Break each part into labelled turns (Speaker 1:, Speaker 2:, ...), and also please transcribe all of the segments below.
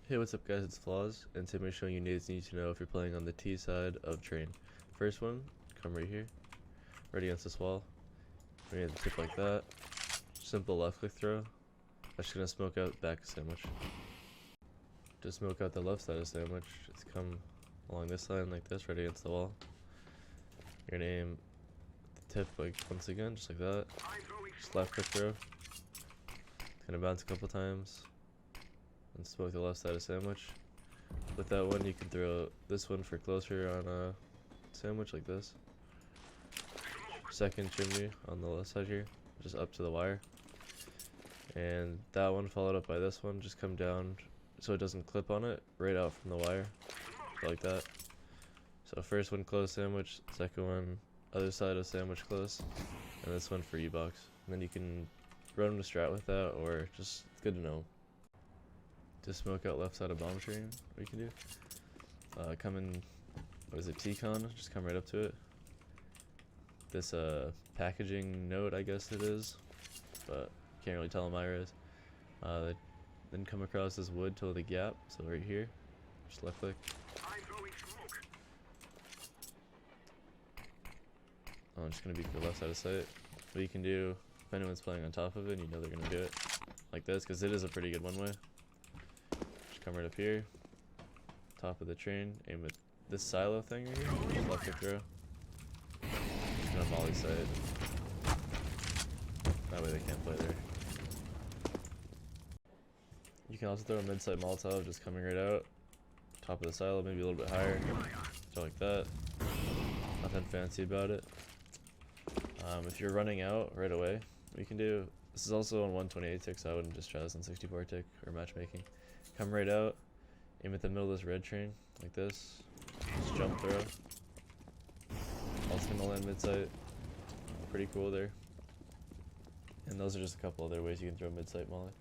Speaker 1: Hey, what's up guys, it's Flaws, and today I'm showing you nades need to know if you're playing on the T side of train. First one, come right here, right against this wall. We're gonna tip like that. Simple left click throw. That's gonna smoke out back of sandwich. To smoke out the left side of sandwich, just come along this line like this, right against the wall. You're gonna aim the tip like once again, just like that. Just left click throw. Gonna bounce a couple times. And smoke the left side of sandwich. With that one, you can throw this one for closer on a sandwich like this. Second chimney on the left side here, just up to the wire. And that one followed up by this one, just come down so it doesn't clip on it, right out from the wire, like that. So first one close sandwich, second one other side of sandwich close, and this one for U-box. And then you can run the strat with that, or just it's good to know. To smoke out left side of bomb train, what you can do, come in, what is it, T-con, just come right up to it. This packaging note, I guess it is, but can't really tell how Myra is. Then come across this wood till the gap, so right here, just left click. I'm just gonna be for the left side of sight. What you can do, if anyone's playing on top of it, and you know they're gonna do it like this, because it is a pretty good one way. Come right up here, top of the train, aim at this silo thing right here, left click throw. Just gonna molly side. That way they can't play there. You can also throw a mid-side Molotov just coming right out. Top of the silo, maybe a little bit higher. So like that. Nothing fancy about it. If you're running out right away, what you can do, this is also on 128 tick, so I wouldn't just try this on 64 tick or matchmaking. Come right out, aim at the middle of this red train, like this. Just jump throw. Also gonna land mid-sight. Pretty cool there. And those are just a couple other ways you can throw mid-sight molly.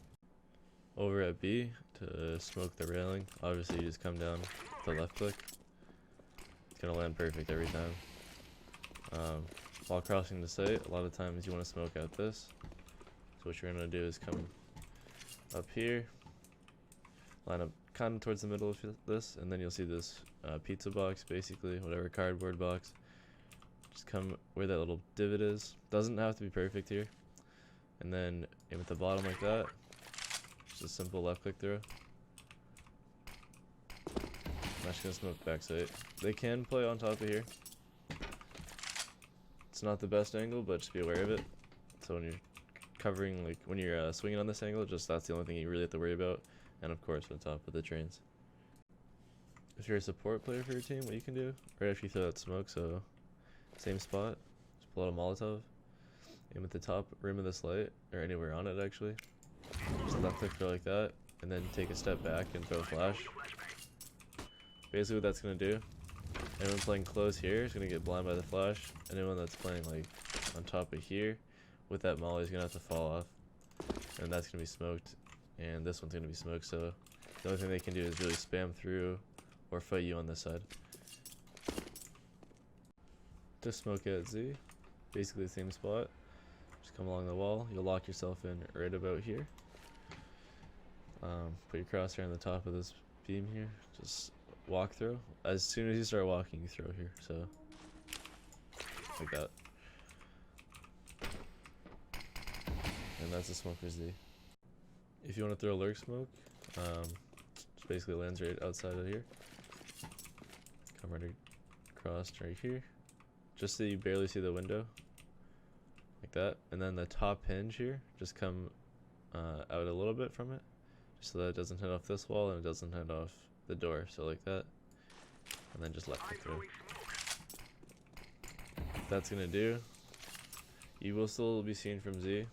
Speaker 1: Over at B, to smoke the railing, obviously you just come down the left click. It's gonna land perfect every time. While crossing the site, a lot of times you want to smoke out this. So what you're gonna do is come up here, line up kind of towards the middle of this, and then you'll see this pizza box, basically, whatever cardboard box. Just come where that little divot is. Doesn't have to be perfect here. And then aim at the bottom like that. Just a simple left click throw. I'm actually gonna smoke backside. They can play on top of here. It's not the best angle, but just be aware of it. So when you're covering, like when you're swinging on this angle, just that's the only thing you really have to worry about. And of course on top of the trains. If you're a support player for your team, what you can do, right after you throw that smoke, so same spot, just pull out a Molotov, aim at the top rim of this light, or anywhere on it actually. Just left click throw like that, and then take a step back and throw a flash. Basically what that's gonna do, anyone playing close here is gonna get blind by the flash. Anyone that's playing like on top of here with that molly is gonna have to fall off, and that's gonna be smoked. And this one's gonna be smoked, so the only thing they can do is really spam through or fight you on this side. To smoke at Z, basically the same spot. Just come along the wall, you'll lock yourself in right about here. Put your crosshair on the top of this beam here, just walk through. As soon as you start walking, you throw here, so like that. And that's a smoke for Z. If you want to throw a lurk smoke, just basically lands right outside of here. Come right across right here, just so you barely see the window, like that. And then the top hinge here, just come out a little bit from it, just so that it doesn't hit off this wall and it doesn't hit off the door, so like that. And then just left click through. That's gonna do. You will still be seen from Z.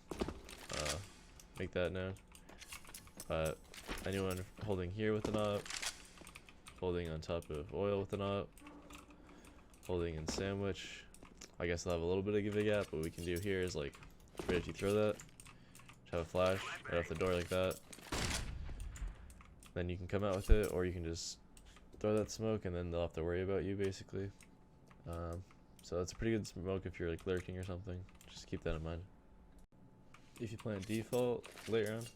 Speaker 1: Make that known. But anyone holding here with an op, holding on top of oil with an op, holding in sandwich, I guess they'll have a little bit of give a gap. What we can do here is like, right after you throw that, just have a flash right off the door like that. Then you can come out with it, or you can just throw that smoke and then they'll have to worry about you basically. So that's a pretty good smoke if you're like lurking or something. Just keep that in mind. If you play on default late round,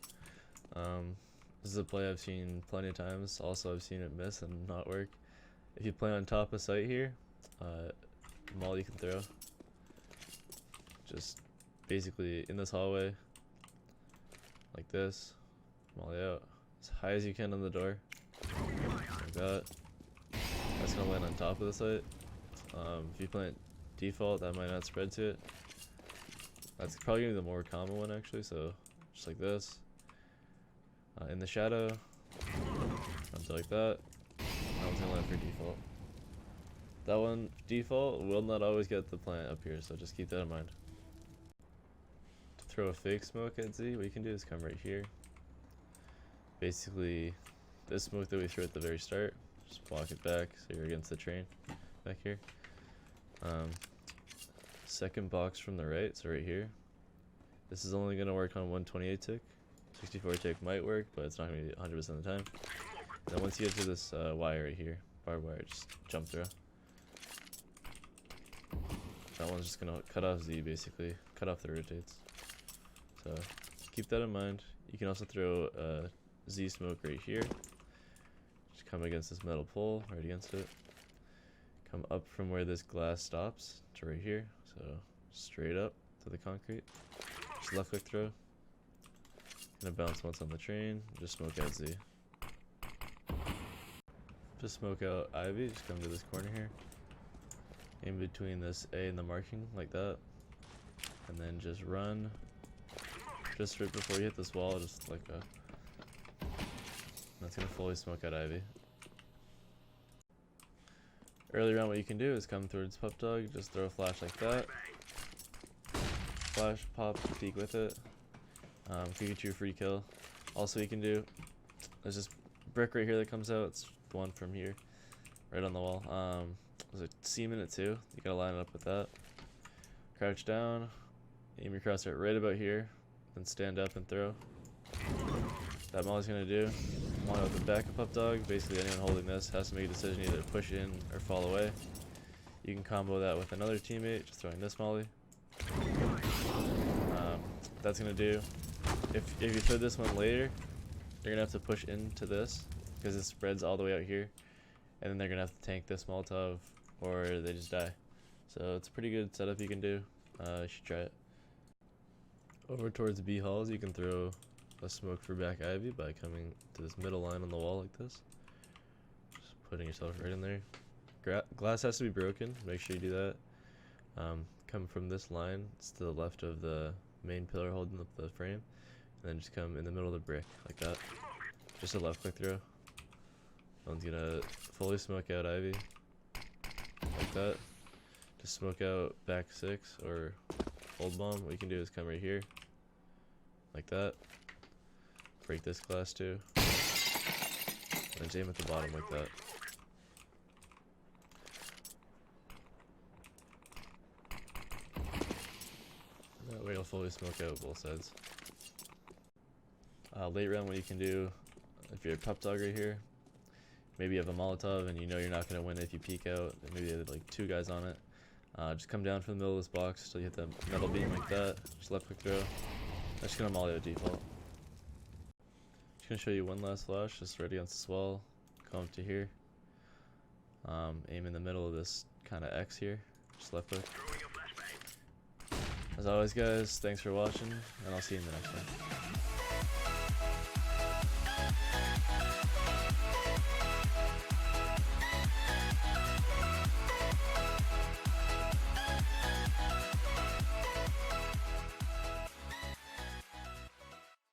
Speaker 1: This is a play I've seen plenty of times. Also, I've seen it miss and not work. If you play on top of site here, molly you can throw. Just basically in this hallway, like this, molly out as high as you can on the door, like that. That's gonna land on top of the site. If you plant default, that might not spread to it. That's probably gonna be the more common one actually. So just like this, in the shadow, something like that. That one's gonna land for default. That one default will not always get the plant up here, so just keep that in mind. To throw a fake smoke at Z, what you can do is come right here. Basically, this smoke that we threw at the very start, just block it back so you're against the train back here. Second box from the right, so right here. This is only going to work on 128 tick. 64 tick might work, but it's not going to be 100% of the time. Then once you get to this wire right here, barbed wire, just jump through. That one's just going to cut off Z basically, cut off the rotates. So keep that in mind. You can also throw Z smoke right here. Just come against this metal pole, right against it. Come up from where this glass stops to right here, so straight up to the concrete. Just left click throw. Gonna bounce once on the train, just smoke out Z. Just smoke out Ivy, just come to this corner here. In between this A and the marking, like that. And then just run. Just right before you hit this wall, just like a... That's gonna fully smoke out Ivy. Early on, what you can do is come towards Pup Dog, just throw a flash like that. Flash, pop, peek with it. Could get you a free kill. Also, you can do, there's this brick right here that comes out. It's the one from here, right on the wall. There's a seam in it too. You gotta line it up with that. Crouch down, aim your crosshair right about here, then stand up and throw. That molly's gonna do. Molly with the back of Pup Dog. Basically, anyone holding this has to make a decision either push in or fall away. You can combo that with another teammate, just throwing this molly. That's gonna do. If you throw this one later, you're gonna have to push into this because it spreads all the way out here, and then they're gonna have to tank this Molotov or they just die. So it's a pretty good setup you can do. You should try it. Over towards B halls, you can throw a smoke for back Ivy by coming to this middle line on the wall like this. Just putting yourself right in there. Glass has to be broken, make sure you do that. Come from this line, it's to the left of the main pillar holding up the frame, and then just come in the middle of the brick like that. Just a left click throw. One's gonna fully smoke out Ivy like that. Just smoke out back 6 or old bomb. What you can do is come right here like that. Break this glass too, and just aim at the bottom like that. That way it'll fully smoke out both sides. Late round, what you can do, if you're a Pup Dog right here, maybe you have a Molotov and you know you're not going to win it if you peek out, and maybe there's like 2 guys on it. Just come down from the middle of this box till you hit the metal beam like that. Just left click throw. I'm just going to molly out default. Just going to show you one last flash, just right against this wall. Come up to here. Aim in the middle of this kind of X here. Just left click. As always guys, thanks for watching, and I'll see you in the next one.